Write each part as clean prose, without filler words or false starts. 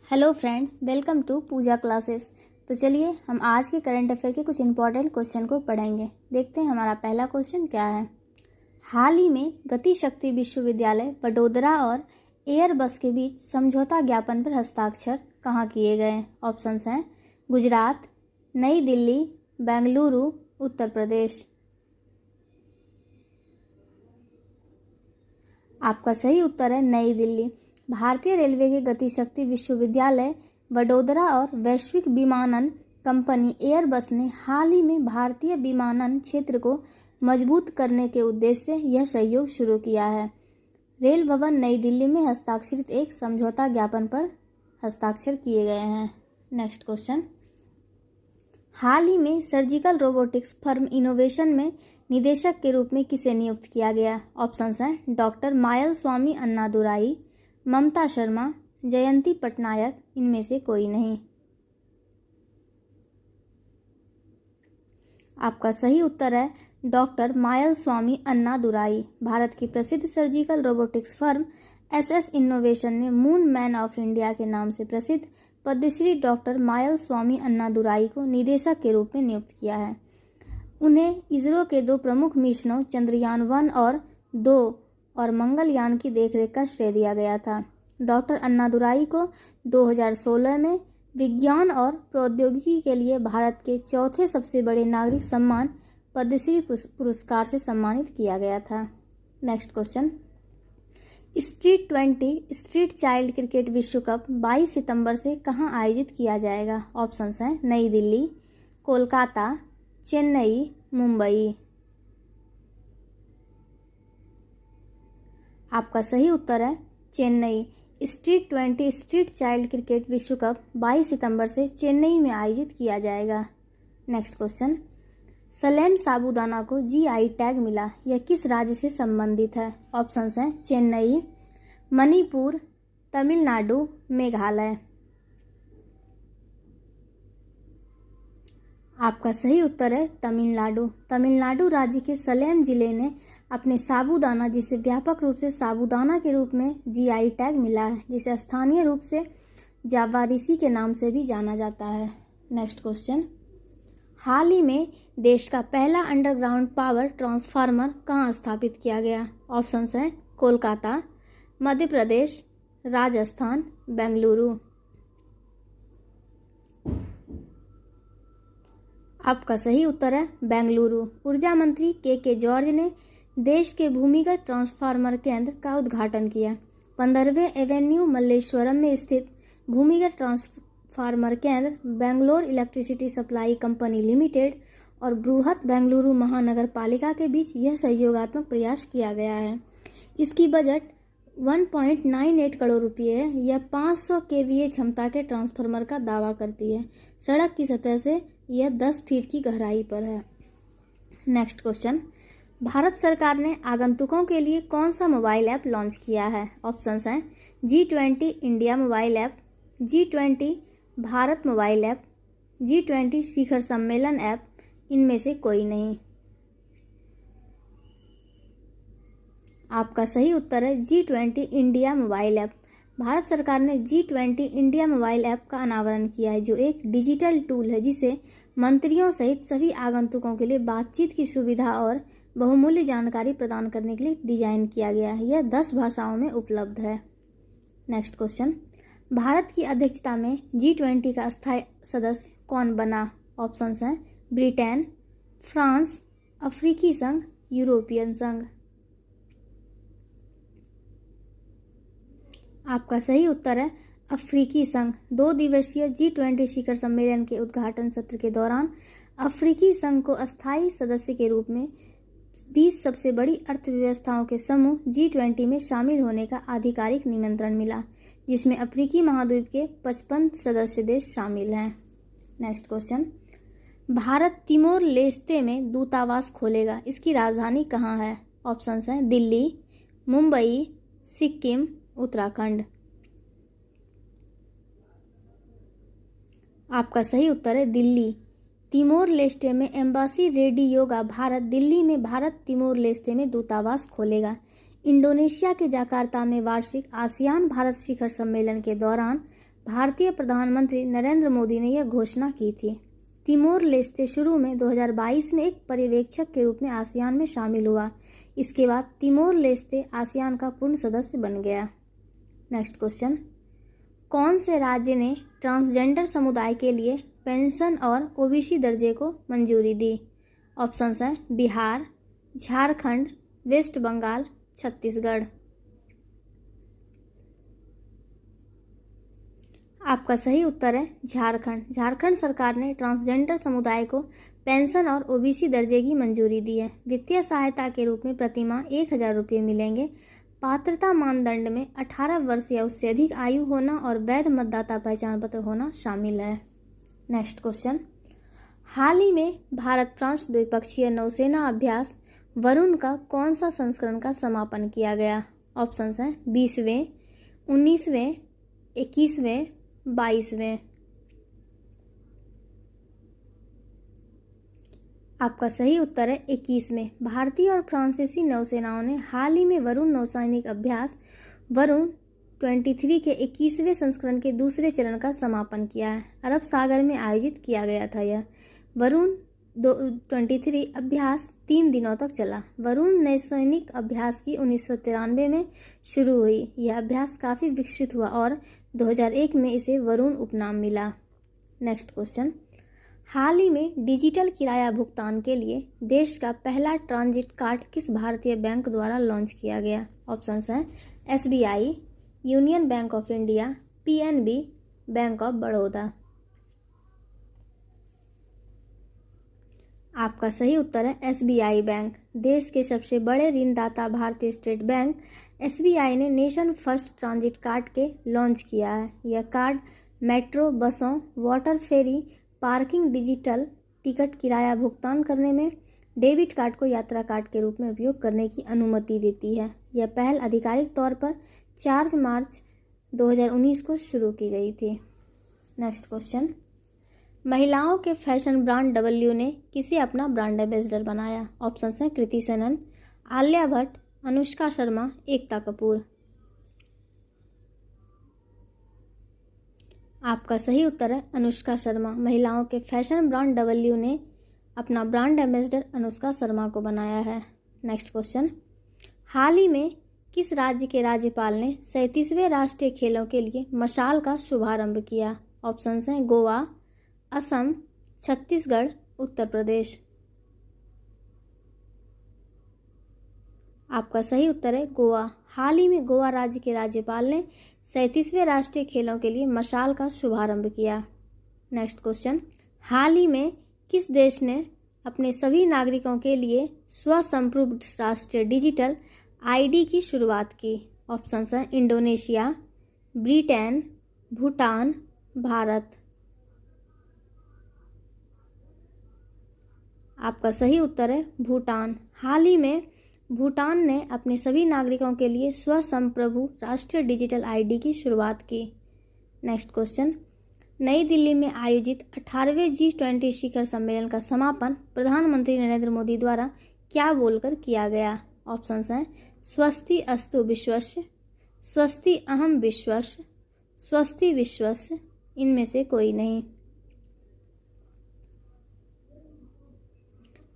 Hello friends, welcome to Pooja classes. तो चलिए हम आज के करंट अफेयर के कुछ इंपॉर्टेंट क्वेश्चन को पढ़ेंगे। देखते हैं हमारा पहला क्वेश्चन क्या है। हाल ही में गति शक्ति विश्वविद्यालय वडोदरा और एयरबस के बीच समझौता ज्ञापन पर हस्ताक्षर कहाँ किए गए? ऑप्शंस हैं गुजरात, नई दिल्ली, बेंगलुरु, उत्तर प्रदेश। आपका सही उत्तर है नई दिल्ली। भारतीय रेलवे के गति शक्ति विश्वविद्यालय वडोदरा और वैश्विक विमानन कंपनी एयरबस ने हाल ही में भारतीय विमानन क्षेत्र को मजबूत करने के उद्देश्य से यह सहयोग शुरू किया है। रेल भवन नई दिल्ली में हस्ताक्षरित एक समझौता ज्ञापन पर हस्ताक्षर किए गए हैं। नेक्स्ट क्वेश्चन, हाल ही में सर्जिकल रोबोटिक्स फर्म इनोवेशन में निदेशक के रूप में किसे नियुक्त किया गया? ऑप्शंस हैं डॉक्टर मायलस्वामी अन्नादुराई, ममता शर्मा, जयंती पटनायक, इनमें से कोई नहीं। आपका सही उत्तर है डॉक्टर मायलस्वामी अन्नादुराई। भारत की प्रसिद्ध surgical robotics firm SS innovation ने मून मैन ऑफ इंडिया के नाम से प्रसिद्ध पद्मश्री डॉक्टर मायलस्वामी अन्नादुराई को निदेशक के रूप में नियुक्त किया है। उन्हें इसरो के दो प्रमुख मिशनों चंद्रयान 1 और 2 और मंगलयान की देखरेख का श्रेय दिया गया था। डॉक्टर अन्नादुराई को 2016 में विज्ञान और प्रौद्योगिकी के लिए भारत के चौथे सबसे बड़े नागरिक सम्मान पद्मश्री पुरस्कार से सम्मानित किया गया था। Next question, street child cricket विश्व कप 22 सितंबर से कहां आयोजित किया जाएगा? ऑप्शंस हैं नई दिल्ली, कोलकाता, चेन्नई, मुंबई। आपका सही उत्तर है चेन्नई। स्ट्रीट चाइल्ड क्रिकेट विश्व कप 22 सितंबर से चेन्नई में आयोजित किया जाएगा। नेक्स्ट क्वेश्चन, सलेम साबूदाना को जीआई टैग मिला, यह किस राज्य से संबंधित है? ऑप्शंस हैं चेन्नई, मणिपुर, तमिलनाडु, मेघालय। आपका सही उत्तर है तमिलनाडु। तमिलनाडु राज्य के सलेम जिले ने अपने साबूदाना, जिसे व्यापक रूप से साबूदाना के रूप में जीआई टैग मिला है, जिसे स्थानीय रूप से जावारिसी के नाम से भी जाना जाता है। नेक्स्ट क्वेश्चन, हाल ही में देश का पहला अंडरग्राउंड पावर ट्रांसफार्मर कहाँ स्थापित किया गया? ऑप्शंस हैं कोलकाता, मध्य प्रदेश, राजस्थान, बेंगलुरु। आपका सही उत्तर है बेंगलुरु। ऊर्जा मंत्री के जॉर्ज ने देश के भूमिगत ट्रांसफार्मर केंद्र का उद्घाटन किया। 15वें एवेन्यू मल्लेश्वरम में स्थित भूमिगत ट्रांसफार्मर केंद्र Bangalore electricity supply company limited और बृहत बेंगलुरु महानगर पालिका के बीच यह सहयोगात्मक प्रयास किया गया है। इसकी बजट 1.98 करोड़ रुपये है। यह 500 केवीए क्षमता के ट्रांसफार्मर का दावा करती है। सड़क की सतह से यह 10 फीट की गहराई पर है। नेक्स्ट क्वेश्चन, भारत सरकार ने आगंतुकों के लिए कौन सा मोबाइल ऐप लॉन्च किया है? ऑप्शंस हैं G20 India mobile app, G20 Bharat mobile app, G20 शिखर सम्मेलन ऐप, इनमें से कोई नहीं। आपका सही उत्तर है G20 India mobile app. Bharat सरकार ने G20 इंडिया मोबाइल ऐप का अनावरण किया है, जो एक डिजिटल टूल है जिसे मंत्रियों सहित सभी आगंतुकों के लिए बातचीत की सुविधा और बहुमूल्य जानकारी प्रदान करने के लिए डिजाइन किया गया है। यह 10 भाषाओं में उपलब्ध है। नेक्स्ट क्वेश्चन, भारत की अध्यक्षता में G20 का अस्थायी सदस्य कौन बना? ऑप्शंस हैं ब्रिटेन, फ्रांस, अफ्रीकी संघ, यूरोपियन संघ। आपका सही उत्तर है अफ्रीकी संघ। 2 दिवसीय G20 शिखर सम्मेलन के उद्घाटन सत्र के दौरान अफ्रीकी संघ को अस्थायी सदस्य के रूप में 20 सबसे बड़ी अर्थव्यवस्थाओं के समूह G20 में शामिल होने का आधिकारिक निमंत्रण मिला, जिसमें अफ्रीकी महाद्वीप के 55 सदस्य देश शामिल हैं। Next question, Bharat Timor Leste में दूतावास खोलेगा, इसकी राजधानी कहाँ है? ऑप्शंस हैं दिल्ली, मुंबई, सिक्किम, उत्तराखंड। आपका सही उत्तर है दिल्ली। तिमोर लेस्टे में एम्बासी रेडी योगा भारत दिल्ली में भारत तिमोर लेस्टे में दूतावास खोलेगा। इंडोनेशिया के जकार्ता में वार्षिक आसियान भारत शिखर सम्मेलन के दौरान भारतीय प्रधानमंत्री नरेंद्र मोदी ने यह घोषणा की थी। तिमोर लेस्ते शुरू में 2022 में एक पर्यवेक्षक के रूप में आसियान में शामिल हुआ। इसके बाद तिमोर लेस्ते आसियान का पूर्ण सदस्य बन गया। नेक्स्ट क्वेश्चन, कौन से राज्य ने ट्रांसजेंडर समुदाय के लिए पेंशन और ओबीसी दर्जे को मंजूरी दी? ऑप्शंस हैं बिहार, झारखंड, वेस्ट बंगाल, छत्तीसगढ़। आपका सही उत्तर है झारखंड। झारखंड सरकार ने ट्रांसजेंडर समुदाय को पेंशन और ओबीसी दर्जे की मंजूरी दी है। वित्तीय सहायता के रूप में प्रतिमाह 1,000 रुपये मिलेंगे। पात्रता मानदंड में 18 वर्ष या उससे अधिक आयु होना और वैध मतदाता पहचान पत्र होना शामिल है। नेक्स्ट क्वेश्चन, हाल ही में भारत फ्रांस द्विपक्षीय नौसेना अभ्यास वरुण का कौन सा संस्करण का समापन किया गया? ऑप्शंस हैं 20वें, 19वें, 21वें, 22वें। आपका सही उत्तर है 21वें। भारतीय और फ्रांसीसी नौसेनाओं ने हाल ही में वरुण नौसैनिक अभ्यास वरुण 23 के 21वें संस्करण के दूसरे चरण का समापन किया है। अरब सागर में आयोजित किया गया था। यह वरुण 23 अभ्यास 3 दिनों तक चला। वरुण नौसैनिक अभ्यास की 1993 में शुरू हुई। यह अभ्यास काफ़ी विकसित हुआ और 2001 में इसे वरुण उपनाम मिला। नेक्स्ट क्वेश्चन, हाल ही में डिजिटल किराया भुगतान के लिए देश का पहला ट्रांजिट कार्ड किस भारतीय बैंक द्वारा लॉन्च किया गया? ऑप्शंस हैं SBI, union bank of India, PNB, bank of Baroda. आपका सही उत्तर है SBI बैंक। देश के सबसे बड़े ऋणदाता भारतीय स्टेट बैंक SBI ने नेशन फर्स्ट ट्रांजिट कार्ड के लॉन्च किया है। यह कार्ड मेट्रो, बसों, वाटर फेरी, पार्किंग, डिजिटल टिकट किराया भुगतान करने में डेबिट कार्ड को यात्रा कार्ड के रूप में उपयोग करने की अनुमति देती है। यह पहल आधिकारिक तौर पर 4 मार्च 2019 को शुरू की गई थी। नेक्स्ट क्वेश्चन, महिलाओं के फैशन ब्रांड W ने किसे अपना ब्रांड एम्बेसडर बनाया? ऑप्शंस हैं कृति सेनन, आलिया भट्ट, अनुष्का शर्मा, एकता कपूर। आपका सही उत्तर है अनुष्का शर्मा। महिलाओं के फैशन ब्रांड W ने अपना ब्रांड एम्बेसडर अनुष्का शर्मा को बनाया है। नेक्स्ट क्वेश्चन, हाल ही में किस राज्य के राज्यपाल ने 37वें राष्ट्रीय खेलों के लिए मशाल का शुभारंभ किया? ऑप्शंस हैं गोवा, असम, छत्तीसगढ़, उत्तर प्रदेश। आपका सही उत्तर है गोवा। हाल ही में गोवा राज्य के राज्यपाल ने 37वें राष्ट्रीय खेलों के लिए मशाल का शुभारंभ किया। नेक्स्ट क्वेश्चन, हाल ही में किस देश ने अपने सभी नागरिकों के लिए स्वसंप्रभु राष्ट्रीय डिजिटल ID की शुरुआत की? ऑप्शंस हैं इंडोनेशिया, ब्रिटेन, भूटान, भारत। आपका सही उत्तर है भूटान। हाल ही में भूटान ने अपने सभी नागरिकों के लिए स्वसंप्रभु राष्ट्रीय डिजिटल ID की शुरुआत की। नेक्स्ट क्वेश्चन, नई दिल्ली में आयोजित 18वें G20 शिखर सम्मेलन का समापन प्रधानमंत्री नरेंद्र मोदी द्वारा क्या बोलकर किया गया? ऑप्शंस हैं स्वस्ति अस्तु विश्वस्य, स्वस्ति अहम विश्वस्य, स्वस्ति विश्वस्य, इनमें से कोई नहीं।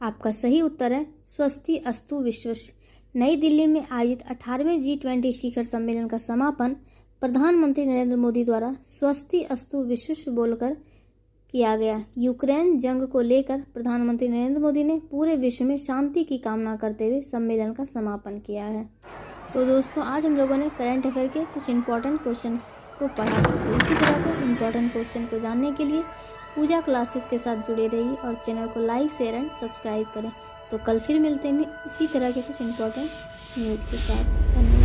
आपका सही उत्तर है स्वस्ति अस्तु विश्वस्य। नई दिल्ली में आयोजित 18वें G20 शिखर सम्मेलन का समापन प्रधानमंत्री नरेंद्र मोदी द्वारा स्वस्ति अस्तु विश्वस्य बोलकर किया गया। यूक्रेन जंग को लेकर प्रधानमंत्री नरेंद्र मोदी ने पूरे विश्व में शांति की कामना करते हुए सम्मेलन का समापन किया है। तो दोस्तों, आज हम लोगों ने करंट अफेयर के कुछ इंपॉर्टेंट क्वेश्चन को पढ़ा। तो इसी तरह के इंपॉर्टेंट क्वेश्चन को जानने के लिए पूजा क्लासेस के साथ जुड़े रहिए और चैनल को लाइक, शेयर एंड सब्सक्राइब करें। तो कल फिर मिलते हैं इसी तरह के कुछ इंपॉर्टेंट न्यूज़ के साथ। धन्यवाद।